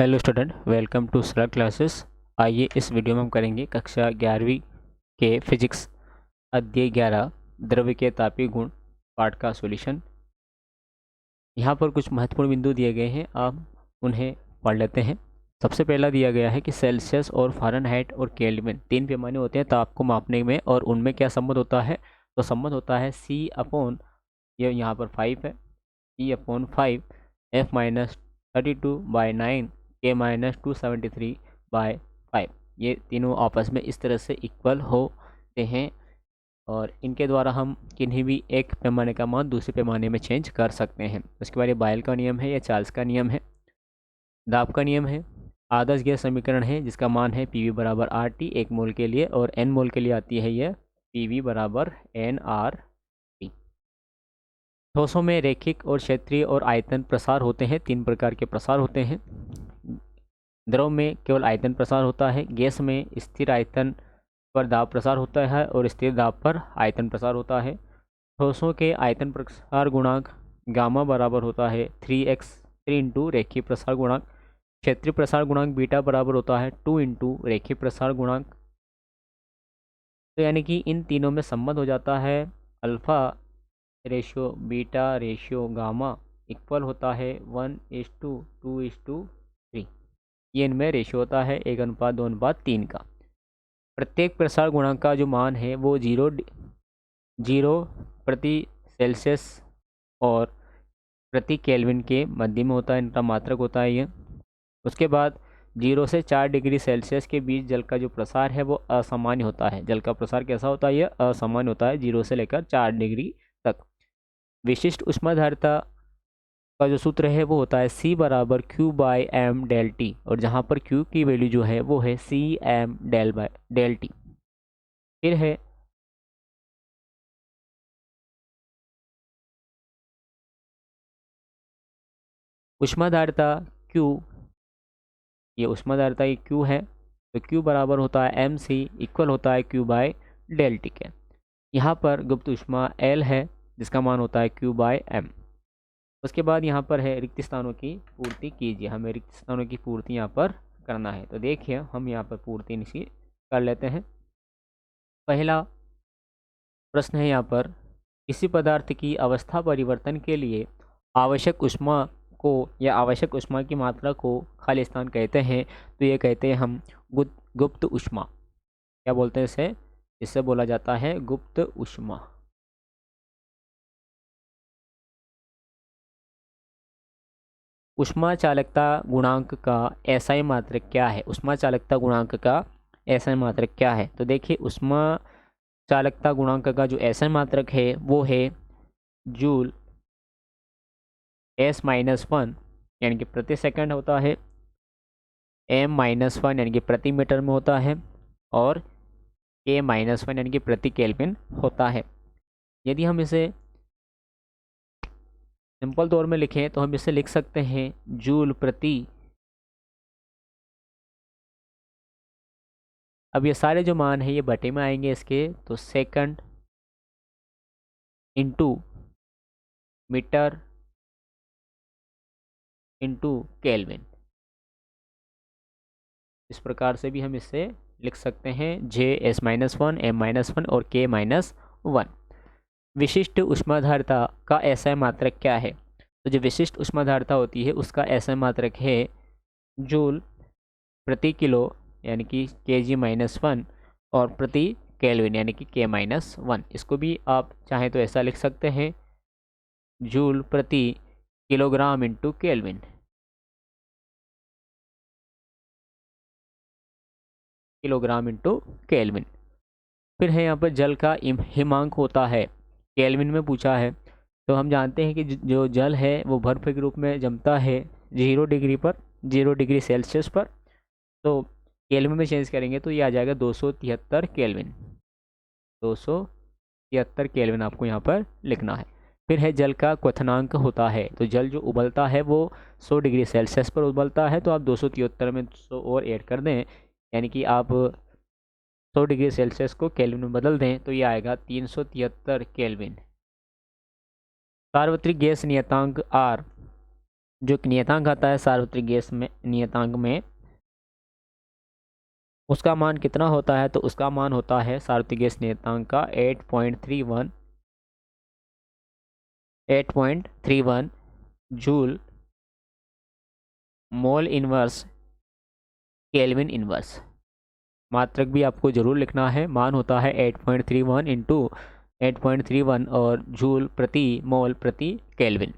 Hello student, welcome to सरल classes. आइए इस वीडियो में हम करेंगे कक्षा 11वीं के फिजिक्स अध्याय 11 द्रव्य के तापीय गुण पाठ का सॉल्यूशन। यहाँ पर कुछ महत्वपूर्ण बिंदु दिए गए हैं, आप उन्हें पढ़ लेते हैं। सबसे पहला दिया गया है कि सेल्सियस और फ़ारेनहाइट और केल्विन तीन पैमाने होते हैं ताप को मापने में, और उनमें क्या संबंध होता है? तो संबंध होता है C अपॉन, ये यहाँ पर 5 है, C/5 F-32/9 K-273/5। ये तीनों आपस में इस तरह से इक्वल होते हैं, और इनके द्वारा हम किन्हीं भी एक पैमाने का मान दूसरे पैमाने में चेंज कर सकते हैं। उसके बाद ये बायल का नियम है, या चार्ल्स का नियम है। दाब का नियम है। आदर्श गैस समीकरण है जिसका मान है PV बराबर RT 1 मोल के लिए, और N मोल के लिए आती है यह PV बराबर nRT। ठोसों में रैखिक और क्षेत्रीय और आयतन प्रसार होते हैं। तीन प्रकार के प्रसार होते हैं। द्रव में केवल आयतन प्रसार होता है, गैस में स्थिर आयतन पर दाब प्रसार होता है और स्थिर दाब पर आयतन प्रसार होता है। ठोसों के आयतन प्रसार गुणांक गामा बराबर होता है 3 इंटू रेखीय प्रसार गुणांक। क्षेत्रीय प्रसार गुणांक बीटा बराबर होता है 2 इंटू रेखीय प्रसार गुणांक। तो यानी कि इन तीनों में संबंध हो जाता है alpha ratio beta ratio gamma equal होता है 1:2:3। ये इनमें रेशियो होता है 1:2:3 का। प्रत्येक प्रसार गुणांक का जो मान है वो 0 प्रति सेल्सियस और प्रति केल्विन के मध्य में होता है, इनका मात्रक होता है ये। उसके बाद 0 से 4 डिग्री सेल्सियस के बीच जल का जो प्रसार है वो असामान्य होता है। जल का प्रसार कैसा होता है? यह असामान्य होता है 0 से लेकर 4 डिग्री तक। विशिष्ट ऊष्माधारिता का जो सूत्र है वो होता है C बराबर Q/m डेल टी, और जहाँ पर Q की वैल्यू जो है वो है CM डेल टी। फिर है ऊष्माधारिता Q, ये ऊष्माधारिता की Q है, तो Q बराबर होता है MC इक्वल होता है Q/डेल टी के। यहाँ पर गुप्त ऊष्मा L है जिसका मान होता है Q/m। उसके बाद यहाँ पर है रिक्त स्थानों की पूर्ति कीजिए। हमें रिक्त स्थानों की पूर्ति यहाँ पर करना है, तो देखिए हम यहाँ पर पूर्ति इनकी कर लेते हैं। पहला प्रश्न है यहाँ पर, किसी पदार्थ की अवस्था परिवर्तन के लिए आवश्यक ऊष्मा को या आवश्यक ऊष्मा की मात्रा को खाली स्थान कहते हैं। तो ये कहते हैं हम गुप्त ऊष्मा। क्या बोलते हैं इसे? इससे बोला जाता है गुप्त ऊष्मा। ऊष्मा चालकता गुणांक का SI मात्रक क्या है? ऊष्मा चालकता गुणांक का SI मात्रक क्या है? तो देखिए ऊष्मा चालकता गुणांक का जो SI मात्रक है वो है जूल S-1 यानी कि प्रति सेकंड होता है, M-1 यानी कि प्रति मीटर में होता है, और K-1 यानी कि प्रति केल्विन होता है। यदि हम इसे सिंपल तौर में लिखें तो हम इसे लिख सकते हैं जूल प्रति, अब ये सारे जो मान है ये बटे में आएंगे इसके, तो second into metre into kelvin, इस प्रकार से भी हम इसे लिख सकते हैं JS-1 M-1 और K-1। विशिष्ट ऊष्माधारिता का SI मात्रक क्या है? तो जो विशिष्ट ऊष्माधारिता होती है उसका SI मात्रक है जूल प्रति किलो यानी कि Kg-1 और प्रति केल्विन यानी कि K-1। इसको भी आप चाहें तो ऐसा लिख सकते हैं जूल प्रति kilogram into kelvin. Kilogram into kelvin. फिर है यहाँ पर जल का हिमांक होता है, केल्विन में पूछा है। तो हम जानते हैं कि जो जल है वो बर्फ के रूप में जमता है 0 डिग्री सेल्सियस पर। तो केल्विन में चेंज करेंगे तो ये आ जाएगा 273 केल्विन। 273 केल्विन आपको यहाँ पर लिखना है। फिर है जल का क्वथनांक होता है। तो जल जो उबलता है वो 100 डिग्री सेल्सियस पर उबलता है, तो आप 273 में 100 और ऐड कर दें, यानी कि आप 100 डिग्री सेल्सियस को केल्विन में बदल दें तो ये आएगा 373 केल्विन। सार्वत्रिक गैस नियतांक R जो कि नियतांक आता है सार्वत्रिक गैस में नियतांक में, उसका मान कितना होता है? तो उसका मान होता है सार्वत्रिक गैस नियतांक का 8.31 joule mole inverse kelvin inverse. मात्रक भी आपको जरूर लिखना है। मान होता है 8.31 इंटू 8.31 और जूल प्रति मोल प्रति केल्विन।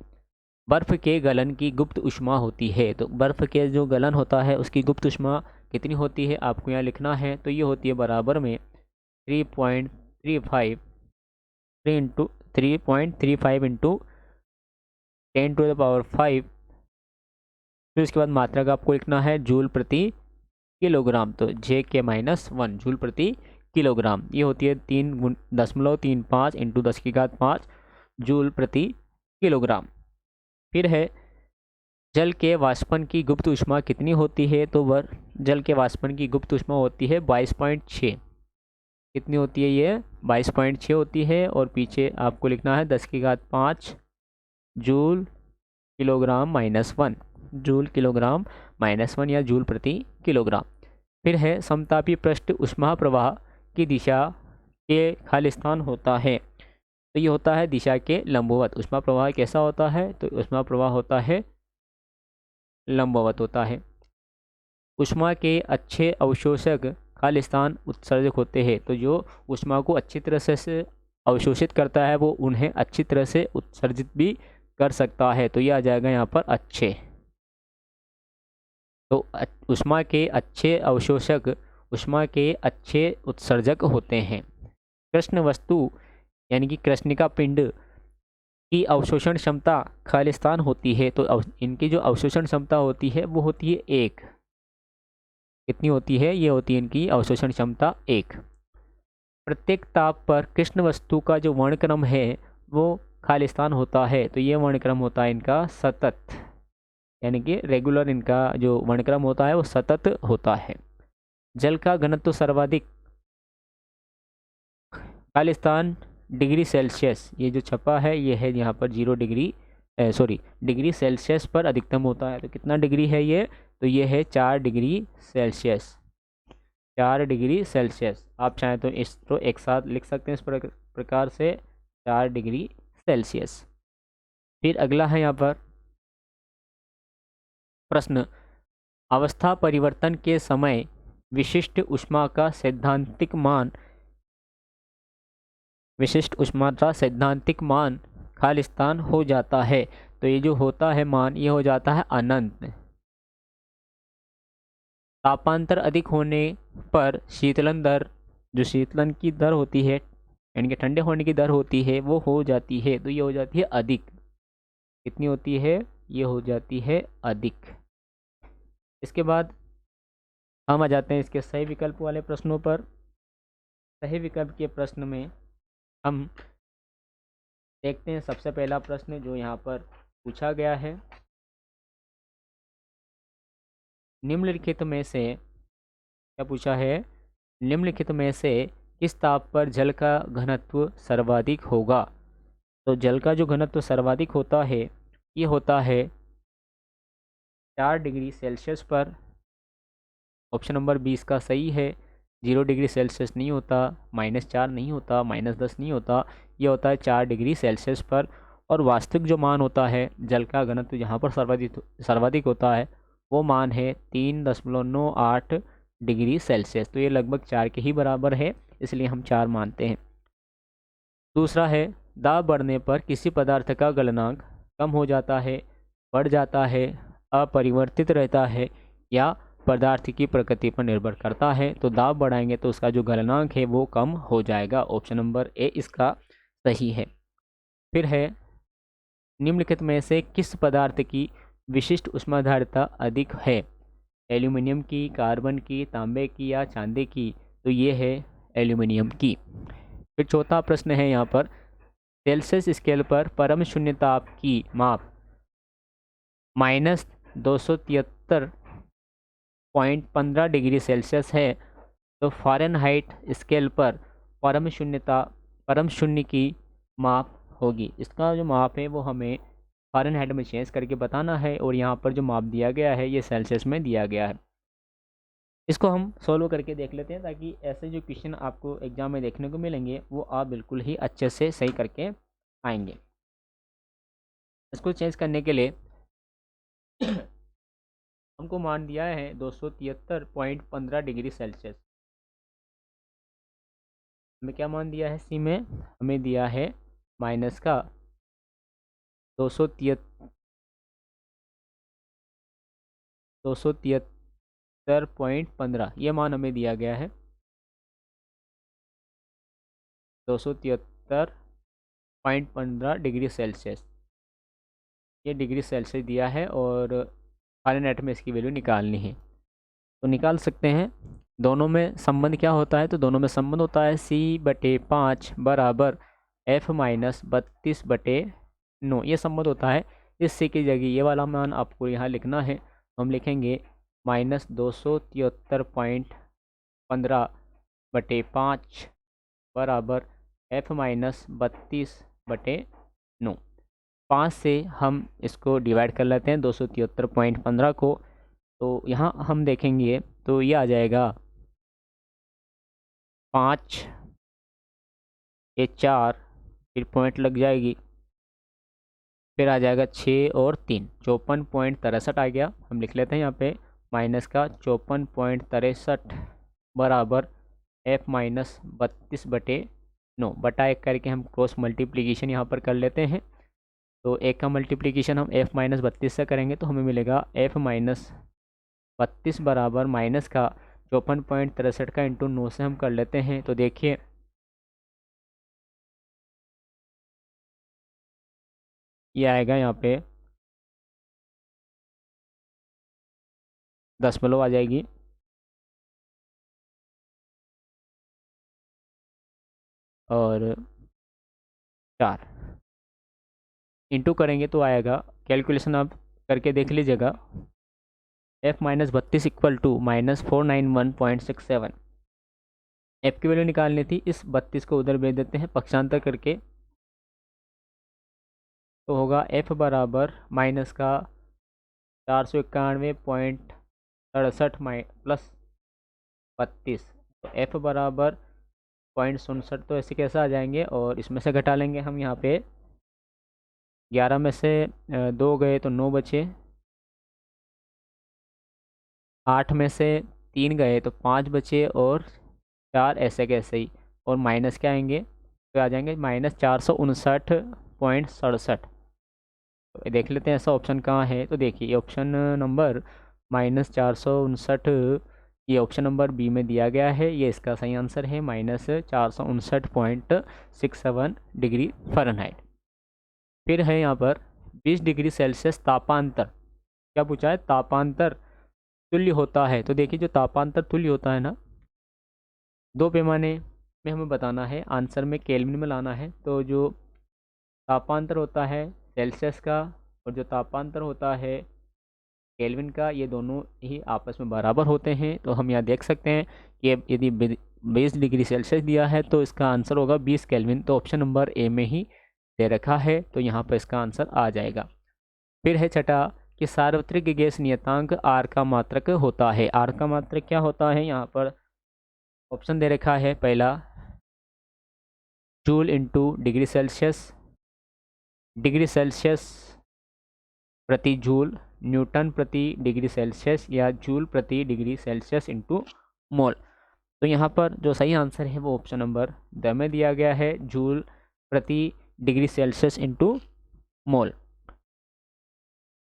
बर्फ़ के गलन की गुप्त ऊष्मा होती है, तो बर्फ़ के जो गलन होता है उसकी गुप्त ऊष्मा कितनी होती है आपको यहाँ लिखना है। तो ये होती है बराबर में 3.35 इंटू 10⁵। फिर उसके बाद मात्रक आपको लिखना है जूल प्रति किलोग्राम, तो J(K-1) जूल प्रति किलोग्राम। ये होती है 3.35 इंटू 10⁵ जूल प्रति किलोग्राम। फिर है जल के वाष्पन की गुप्त ऊष्मा कितनी होती है? तो जल के वाष्पन की गुप्त ऊष्मा होती है 22.6। कितनी होती है ये? 22.6 होती है। और पीछे आपको लिखना है 10⁵ जूल किलोग्राम -1, जूल किलोग्राम -1 या जूल प्रति किलोग्राम। फिर है समतापी पृष्ठ ऊष्मा प्रवाह की दिशा के खालिस्तान होता है, तो ये होता है दिशा के लंबवत। ऊष्मा प्रवाह कैसा होता है? तो ऊष्मा प्रवाह होता है लंबवत होता है। ऊष्मा के अच्छे अवशोषक खालिस्तान उत्सर्जक होते हैं, तो जो ऊष्मा को अच्छी तरह से अवशोषित करता है वो उन्हें अच्छी तरह से उत्सर्जित भी कर सकता है, तो ये आ जाएगा यहाँ पर अच्छे। तो ऊष्मा के अच्छे अवशोषक ऊष्मा के अच्छे उत्सर्जक होते हैं। कृष्ण वस्तु यानी कि कृष्णिका पिंड की अवशोषण क्षमता खालिस्तान होती है, तो इनकी जो अवशोषण क्षमता होती है वो होती है 1। कितनी होती है? ये होती है इनकी अवशोषण क्षमता 1। प्रत्येक ताप पर कृष्ण वस्तु का जो वर्णक्रम है वो खालिस्तान होता है, तो ये वर्णक्रम होता है इनका सतत, यानी कि रेगुलर। इनका जो वर्णक्रम होता है वो सतत होता है। जल का घनत्व सर्वाधिक खालिस्तान डिग्री सेल्सियस, ये जो छपा है ये है यहाँ पर 0 डिग्री सेल्सियस पर अधिकतम होता है। तो कितना डिग्री है ये? तो ये है 4 डिग्री सेल्सियस। 4 degree Celsius. आप चाहें तो इसको एक साथ लिख सकते हैं इस प्रकार से 4 डिग्री सेल्सियस। फिर अगला है यहाँ पर प्रश्न, अवस्था परिवर्तन के समय विशिष्ट ऊष्मा का सैद्धांतिक मान खालिस्तान हो जाता है। तो ये जो होता है मान, ये हो जाता है अनंत। तापांतर अधिक होने पर शीतलन दर, जो शीतलन की दर होती है यानी कि ठंडे होने की दर होती है वो हो जाती है, तो ये हो जाती है अधिक। कितनी होती है? ये हो जाती है अधिक। इसके बाद हम आ जाते हैं इसके सही विकल्प वाले प्रश्नों पर। सही विकल्प के प्रश्न में हम देखते हैं सबसे पहला प्रश्न जो यहाँ पर पूछा गया है, निम्नलिखित में से क्या पूछा है? निम्नलिखित में से किस ताप पर जल का घनत्व सर्वाधिक होगा? तो जल का जो घनत्व सर्वाधिक होता है ये होता है 4 डिग्री सेल्सियस पर। ऑप्शन नंबर 20 का सही है। 0 डिग्री सेल्सियस नहीं होता, -4 नहीं होता, -10 नहीं होता, ये होता है 4 डिग्री सेल्सियस पर। और वास्तविक जो मान होता है जल का घनत्व जहाँ पर सर्वाधिक होता है वो मान है 3.98 डिग्री सेल्सियस। तो ये लगभग 4 के ही बराबर है, इसलिए हम 4 मानते हैं। दूसरा है, दाब बढ़ने पर किसी पदार्थ का गलनांक कम हो जाता है, बढ़ जाता है, अपरिवर्तित रहता है या पदार्थ की प्रकृति पर निर्भर करता है। तो दाब बढ़ाएंगे तो उसका जो गलनांक है वो कम हो जाएगा। ऑप्शन नंबर ए इसका सही है। फिर है, निम्नलिखित में से किस पदार्थ की विशिष्ट ऊष्माधारिता अधिक है? एल्यूमिनियम की, कार्बन की, तांबे की या चांदी की? तो ये है एल्यूमिनियम की। फिर चौथा प्रश्न है यहाँ पर, सेल्सियस स्केल पर परम शून्य ताप की माप -273.15 डिग्री सेल्सियस है, तो फ़ारेनहाइट स्केल पर परम शून्य की माप होगी। इसका जो माप है वो हमें फ़ारेनहाइट में चेंज करके बताना है, और यहाँ पर जो माप दिया गया है ये सेल्सियस में दिया गया है। इसको हम सॉल्व करके देख लेते हैं, ताकि ऐसे जो क्वेश्चन आपको एग्ज़ाम में देखने को मिलेंगे वो आप बिल्कुल ही अच्छे से सही करके आएंगे। इसको चेंज करने के लिए हमको मान दिया है 273.15 डिग्री सेल्सियस। हमें क्या मान दिया है, सी में हमें दिया है माइनस का 273.15, ये मान हमें दिया गया है 273.15 डिग्री सेल्सियस। ये डिग्री सेल्सियस दिया है, और फ़ारेनहाइट में इसकी वैल्यू निकालनी है, तो निकाल सकते हैं। दोनों में संबंध क्या होता है, तो दोनों में संबंध होता है C/5 बराबर F-32/9, ये संबंध होता है। इस C की जगह ये वाला मान आपको यहाँ लिखना है, हम लिखेंगे -273.15/5 बराबर F-32/9। 5 से हम इसको डिवाइड कर लेते हैं 273.15 को, तो यहाँ हम देखेंगे तो ये आ जाएगा 5, ये 4, फिर पॉइंट लग जाएगी, फिर आ जाएगा 6 और 3, 54.63 आ गया। हम लिख लेते हैं यहाँ पे माइनस का 54.63 बराबर F-32/9 बटा 1 करके हम क्रॉस मल्टीप्लिकेशन यहाँ पर कर लेते हैं। तो 1 का मल्टीप्लिकेशन हम F-32 से करेंगे तो हमें मिलेगा F-32 बराबर माइनस का 54.63 का इंटू 9 से हम कर लेते हैं। तो देखिए ये आएगा यहाँ पे दशमलव आ जाएगी, और 4 इंटू करेंगे तो आएगा, कैलकुलेशन आप करके देख लीजिएगा, F-32 इक्वल टू -491.67। F की वैल्यू निकालनी थी, इस 32 को उधर भेज देते हैं पक्षांतर करके, तो होगा F बराबर माइनस का 491.67 प्लस 32, तो F बराबर 0.67, तो ऐसे कैसे आ जाएंगे, और इसमें से घटा लेंगे हम। यहाँ पे 11 में से 2 गए तो 9 बचे, 8 में से 3 गए तो 5 बचे, और 4 ऐसे कैसे ही, और माइनस क्या आएंगे, तो आ जाएंगे -459.67। तो देख लेते हैं ऐसा ऑप्शन कहाँ है, तो देखिए ऑप्शन नंबर -459, ये ऑप्शन नंबर बी में दिया गया है, ये इसका सही आंसर है, -459.67 डिग्री फ़ारेनहाइट। फिर है यहाँ पर 20 डिग्री सेल्सियस तापांतर, क्या पूछा है, तापांतर तुल्य होता है। तो देखिए जो तापांतर तुल्य होता है ना, 2 पैमाने में हमें बताना है, आंसर में केल्विन में लाना है। तो जो तापांतर होता है सेल्सियस का, और जो तापांतर होता है केल्विन का, ये दोनों ही आपस में बराबर होते हैं। तो हम यहाँ देख सकते हैं कि यदि 20 डिग्री सेल्सियस दिया है तो इसका आंसर होगा 20 केल्विन, तो ऑप्शन नंबर ए में ही दे रखा है, तो यहाँ पर इसका आंसर आ जाएगा। फिर है छठा कि सार्वत्रिक गैस नियतांक आर का मात्रक होता है। आर का मात्रक क्या होता है, यहाँ पर ऑप्शन दे रखा है, पहला joule into degree Celsius, degree Celsius प्रति जूल, न्यूटन प्रति डिग्री सेल्सियस, या जूल प्रति डिग्री सेल्सियस इंटू मोल। तो यहाँ पर जो सही आंसर है वो ऑप्शन नंबर द में दिया गया है, जूल प्रति डिग्री सेल्सियस इंटू मोल।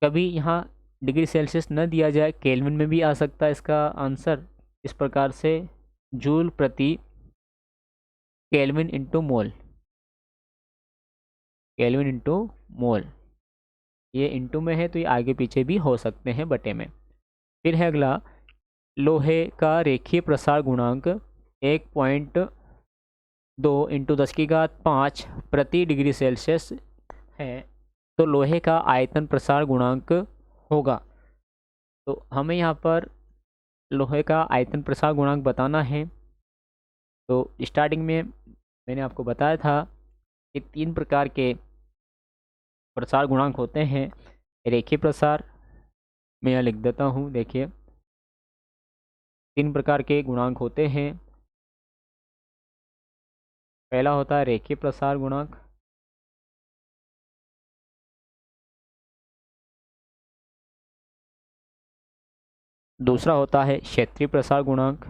कभी यहाँ डिग्री सेल्सियस न दिया जाए, केल्विन में भी आ सकता है इसका आंसर, इस प्रकार से जूल प्रति केल्विन इंटू मोल, केल्विन इंटू मोल, ये इंटू में है तो ये आगे पीछे भी हो सकते हैं बटे में। फिर है अगला, लोहे का रेखीय प्रसार गुणांक 1.2 इंटू 10⁵ प्रति डिग्री सेल्सियस है, तो लोहे का आयतन प्रसार गुणांक होगा। तो हमें यहाँ पर लोहे का आयतन प्रसार गुणांक बताना है। तो स्टार्टिंग में मैंने आपको बताया था कि 3 प्रकार के प्रसार गुणांक होते हैं रेखीय प्रसार, मैं यहाँ लिख देता हूँ। देखिए 3 प्रकार के गुणांक होते हैं। पहला होता है रेखीय प्रसार गुणांक, दूसरा होता है क्षेत्रीय प्रसार गुणांक,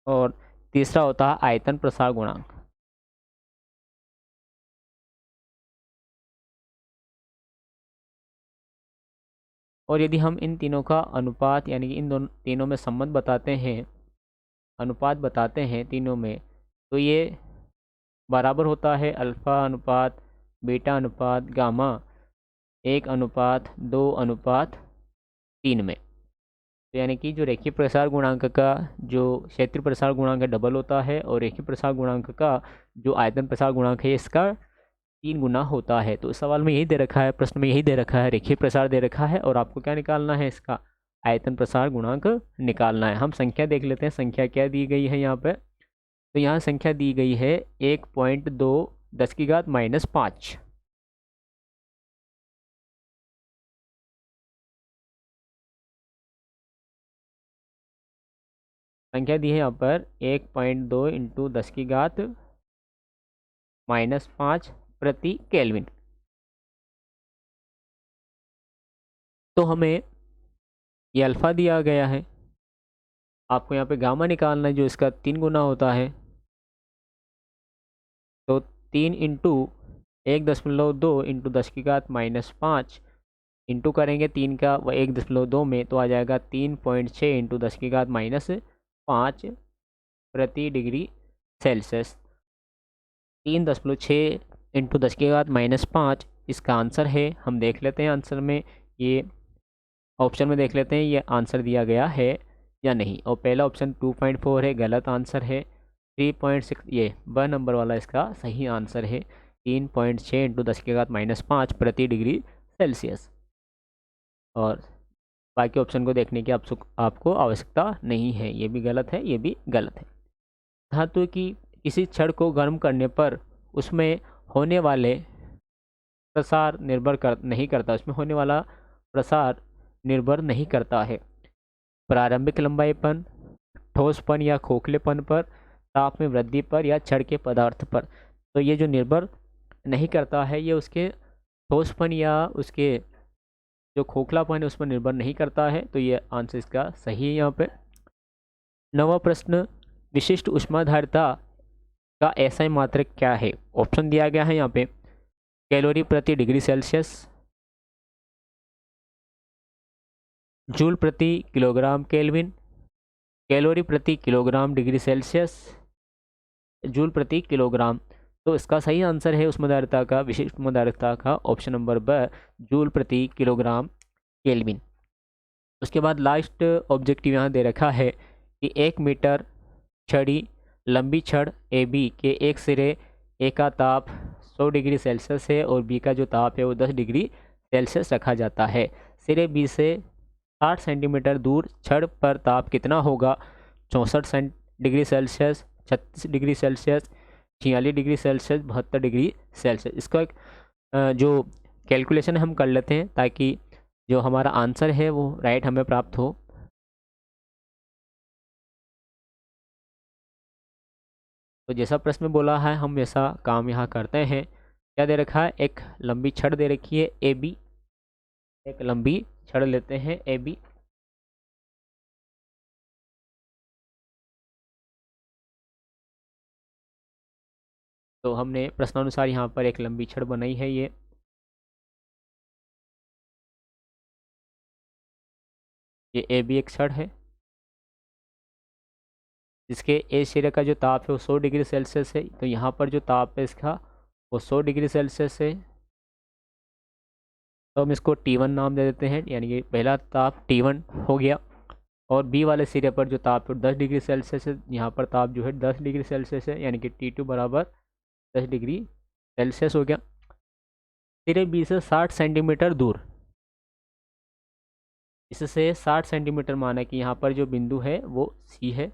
और तीसरा होता है आयतन प्रसार गुणांक। और यदि हम इन तीनों का अनुपात यानी कि इन दोनों तीनों में संबंध बताते हैं, अनुपात बताते हैं तीनों में, तो ये बराबर होता है अल्फ़ा अनुपात बीटा अनुपात गामा 1:2:3 में। तो यानी कि जो रेखीय प्रसार गुणांक का जो क्षेत्रीय प्रसार गुणांक है डबल होता है, और रेखीय प्रसार गुणांक का जो आयतन प्रसार गुणांक है इसका 3 गुना होता है। तो इस सवाल में यही दे रखा है, प्रश्न में यही दे रखा है, रेखीय प्रसार दे रखा है और आपको क्या निकालना है, इसका आयतन प्रसार गुणांक निकालना है। हम संख्या देख लेते हैं, संख्या क्या दी गई है यहाँ पे। तो यहाँ संख्या दी गई है 1.2 10⁻⁻5। संख्या दी है यहाँ पर 1.2 × 10⁻⁻5 प्रति केल्विन। तो हमें ये अल्फ़ा दिया गया है, आपको यहाँ पे गामा निकालना है जो इसका 3 गुना होता है। तो 3 इंटू 1.2 × 10⁻⁻5 इंटू करेंगे 3 का 1.2 में, तो आ जाएगा 3.6 × 10⁻⁻5 प्रति डिग्री सेल्सियस। 3.6 × 10⁻⁻5 इसका आंसर है। हम देख लेते हैं आंसर में, ये ऑप्शन में देख लेते हैं ये आंसर दिया गया है या नहीं। और पहला ऑप्शन 2.4 है, गलत आंसर है। 3.6 ये ब नंबर वाला इसका सही आंसर है। 3.6 × 10⁻⁻5 प्रति डिग्री सेल्सियस। और बाकी ऑप्शन को देखने की आपको आवश्यकता नहीं है, ये भी गलत है, ये भी गलत है। धातु की किसी छड़ को गर्म करने पर उसमें होने वाले प्रसार नहीं करता, उसमें होने वाला प्रसार निर्भर नहीं करता है प्रारंभिक लंबाईपन, ठोसपन या खोखलेपन पर, ताप में वृद्धि पर या छड़ के पदार्थ पर। तो ये जो निर्भर नहीं करता है ये उसके ठोसपन या उसके जो खोखलापन है उस पर निर्भर नहीं करता है। तो ये आंसर इसका सही है यहाँ पे। 9वां प्रश्न, विशिष्ट ऊष्माधारिता का एसआई मात्रक क्या है। ऑप्शन दिया गया है यहाँ पे, कैलोरी प्रति डिग्री सेल्सियस, जूल प्रति किलोग्राम केल्विन, कैलोरी प्रति किलोग्राम डिग्री सेल्सियस, जूल प्रति किलोग्राम। तो इसका सही आंसर है ऊष्माधारिता का, विशिष्ट ऊष्माधारिता का ऑप्शन नंबर ब, जूल प्रति किलोग्राम केल्विन। उसके बाद लास्ट ऑब्जेक्टिव यहाँ दे रखा है कि 1 मीटर छड़ी लंबी छड़ ए बी के एक सिरे ए का ताप 100 डिग्री सेल्सियस है और बी का जो ताप है वो 10 डिग्री सेल्सियस रखा जाता है। सिरे बी से 60 सेंटीमीटर दूर छड़ पर ताप कितना होगा। 64 degree Celsius, 36 degree Celsius, 46 degree Celsius, 72 degree Celsius. इसका एक जो कैलकुलेशन हम कर लेते हैं ताकि जो हमारा आंसर है वो राइट हमें प्राप्त हो। तो जैसा प्रश्न में बोला है हम वैसा काम यहाँ करते हैं। क्या दे रखा है, एक लंबी छड़ दे रखी है ए बी, एक लंबी छड़ लेते हैं ए बी। तो हमने प्रश्नानुसार यहाँ पर एक लंबी छड़ बनाई है। ये ए बी एक छड़ है जिसके ए सिरे का जो ताप है वो 100 डिग्री सेल्सियस है। तो यहाँ पर जो ताप है इसका वो 100 डिग्री सेल्सियस है। तो हम इसको T1 नाम दे देते हैं, यानी कि पहला ताप T1 हो गया। और बी वाले सिरे पर जो ताप है 10 डिग्री सेल्सियस है, यहाँ पर ताप जो है 10 डिग्री सेल्सियस है, यानी कि T2 बराबर 10 डिग्री सेल्सियस हो गया। सिरे बी से 60 सेंटीमीटर दूर, इससे 60 सेंटीमीटर माना कि यहाँ पर जो बिंदु है वो सी है।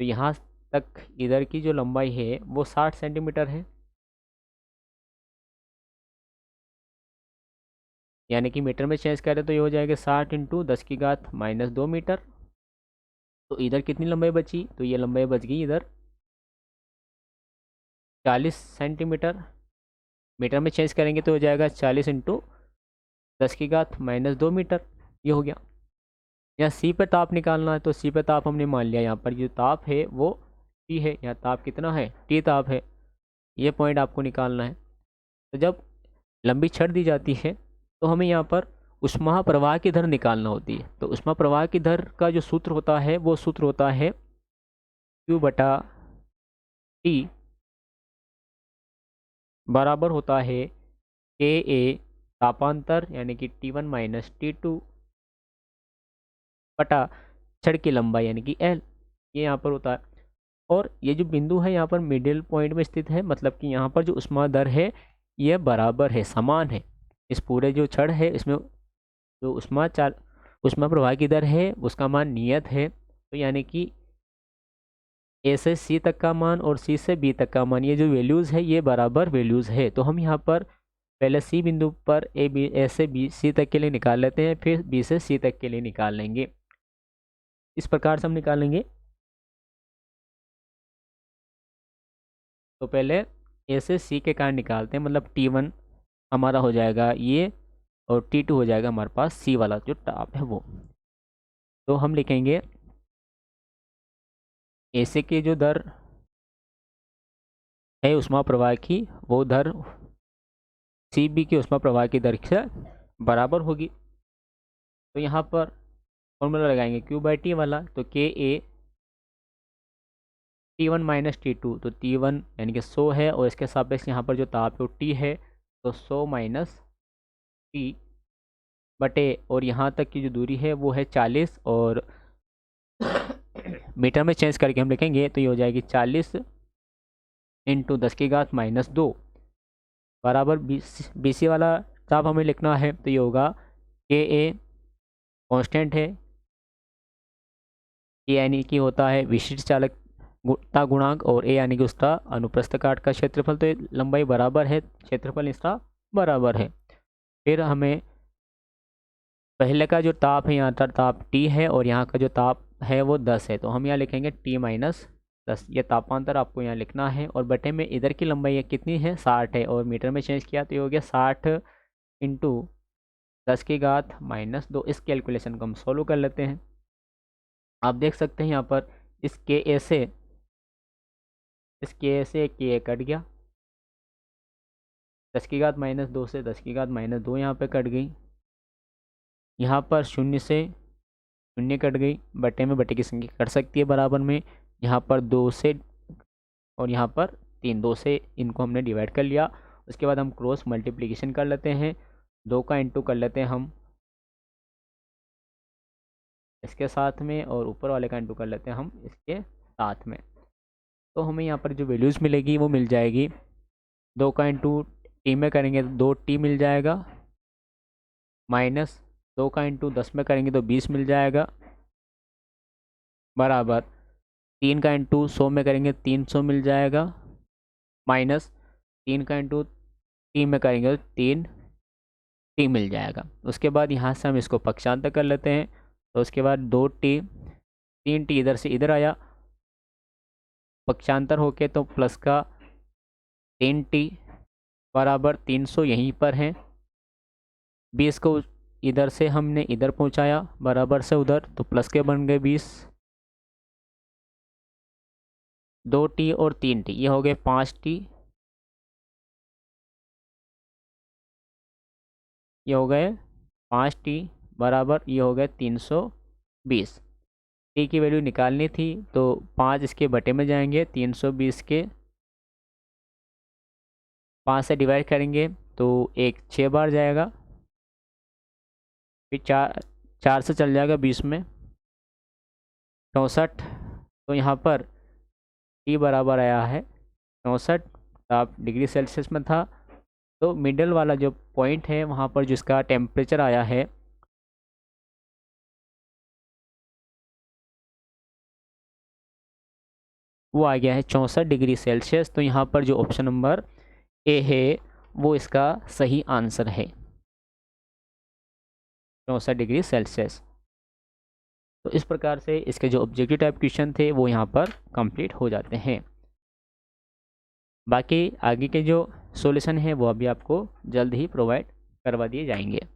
तो यहाँ तक इधर की जो लंबाई है वो 60 सेंटीमीटर है, यानी कि मीटर में चेंज करें तो ये हो जाएगा 60 इंटू 10⁻² मीटर। तो इधर कितनी लंबाई बची, तो ये लंबाई बच गई इधर 40 सेंटीमीटर। मीटर में चेंज करेंगे तो हो जाएगा 40 इंटू 10⁻² मीटर। ये हो गया। यहाँ सी पे ताप निकालना है, तो सी पे ताप हमने मान लिया, यहाँ पर जो ताप है वो टी है, यहाँ ताप कितना है, टी ताप है। ये पॉइंट आपको निकालना है। तो जब लंबी छड़ दी जाती है तो हमें यहाँ पर ऊष्मा प्रवाह की दर निकालना होती है। तो ऊष्मा प्रवाह की दर का जो सूत्र होता है वो सूत्र होता है Q/T बराबर होता है के ए तापांतर यानी कि T1 माइनस T2 बटा छड़ की लंबाई यानी कि L। ये यहाँ पर होता है। और ये जो बिंदु है यहाँ पर मिडिल पॉइंट में स्थित है, मतलब कि यहाँ पर जो ऊष्मा दर है ये बराबर है, समान है। इस पूरे जो छड़ है इसमें जो ऊष्मा प्रवाह की दर है उसका मान नियत है। तो यानी कि ए से सी तक का मान और सी से बी तक का मान, ये जो वैल्यूज़ है ये बराबर वैल्यूज़ है। तो हम यहाँ पर पहले सी बिंदु पर ए से बी सी तक के लिए निकाल लेते हैं, फिर बी से सी तक के लिए निकाल लेंगे। इस प्रकार से हम निकालेंगे। तो पहले ए से सी के कारण निकालते हैं, मतलब T1 हमारा हो जाएगा ये और T2 हो जाएगा हमारे पास सी वाला जो ताप है वो। तो हम लिखेंगे ए से की जो दर है ऊष्मा प्रवाह की वो दर सी बी की ऊष्मा प्रवाह की दर से बराबर होगी। तो यहाँ पर फॉर्मूला लगाएंगे Q/T वाला, तो के ए T1 माइनस T2, तो T1 यानी कि 100 है और इसके सापेक्ष यहाँ पर जो ताप है वो T है, तो 100 माइनस T बटे, और यहाँ तक की जो दूरी है वो है 40, और मीटर में चेंज करके हम लिखेंगे तो ये हो जाएगी 40 इंटू 10⁻² बराबर बी सी वाला ताप हमें लिखना है। तो ये होगा के ए कॉन्स्टेंट है, ए यानी कि होता है विशिष्ट चालकता गुणांक, और ए यानी कि उसका अनुप्रस्थ काट का क्षेत्रफल। तो ये लंबाई बराबर है, क्षेत्रफल इसका बराबर है। फिर हमें पहले का जो ताप है यहाँ पर ताप T है और यहाँ का जो ताप है वो 10 है, तो हम यहाँ लिखेंगे T-10। ये तापांतर आपको यहाँ लिखना है, और बटे में इधर की लंबाई कितनी है, 60 है, और मीटर में चेंज किया तो ये हो गया 60 इंटू 10⁻²। इस कैलकुलेशन को हम सॉल्व कर लेते हैं। आप देख सकते हैं यहाँ पर इस के ए से के ए कट गया, 10⁻² से 10⁻² यहाँ पे कट गई, यहाँ पर 0 से 0 कट गई, बटे में बटे की संख्या कट सकती है बराबर में। यहाँ पर 2 से और यहाँ पर 3, 2 से इनको हमने डिवाइड कर लिया। उसके बाद हम क्रॉस मल्टीप्लिकेशन कर लेते हैं, 2 का इंटू कर लेते हैं हम इसके साथ में, और ऊपर वाले का इंटू कर लेते हैं हम इसके साथ में। तो हमें यहाँ पर जो वैल्यूज़ मिलेगी वो मिल जाएगी, 2 का इंटू टी में करेंगे तो 2T मिल जाएगा, माइनस 2 का इंटू 10 में करेंगे तो 20 मिल जाएगा, बराबर 3 का इंटू 100 में करेंगे 300 मिल जाएगा, माइनस 3 का इंटू टी में करेंगे तो 3T मिल जाएगा। उसके बाद यहाँ से हम इसको पक्षांतर कर लेते हैं, तो उसके बाद 2T 3T इधर से इधर आया, पक्षांतर होके तो प्लस का 3T बराबर 300 यहीं पर है, 20 को इधर से हमने इधर पहुंचाया बराबर से उधर, तो प्लस के बन गए 20, 2T और 3T ये हो गए 5T, ये हो गए 5T बराबर ये हो गए 320। टी की वैल्यू निकालनी थी तो 5 इसके बटे में जाएंगे, 320 के 5 से डिवाइड करेंगे तो 1 6 बार जाएगा, फिर 4 से चल जाएगा 20 में 64। तो यहाँ पर टी बराबर आया है 64 ताप डिग्री सेल्सियस में था। तो मिडल वाला जो पॉइंट है वहाँ पर जिसका टेम्परेचर आया है वो आ गया है 64 डिग्री सेल्सियस। तो यहाँ पर जो ऑप्शन नंबर ए है वो इसका सही आंसर है, 64 डिग्री सेल्सियस। तो इस प्रकार से इसके जो ऑब्जेक्टिव टाइप क्वेश्चन थे वो यहाँ पर कंप्लीट हो जाते हैं। बाकी आगे के जो सॉल्यूशन है वो अभी आपको जल्द ही प्रोवाइड करवा दिए जाएंगे।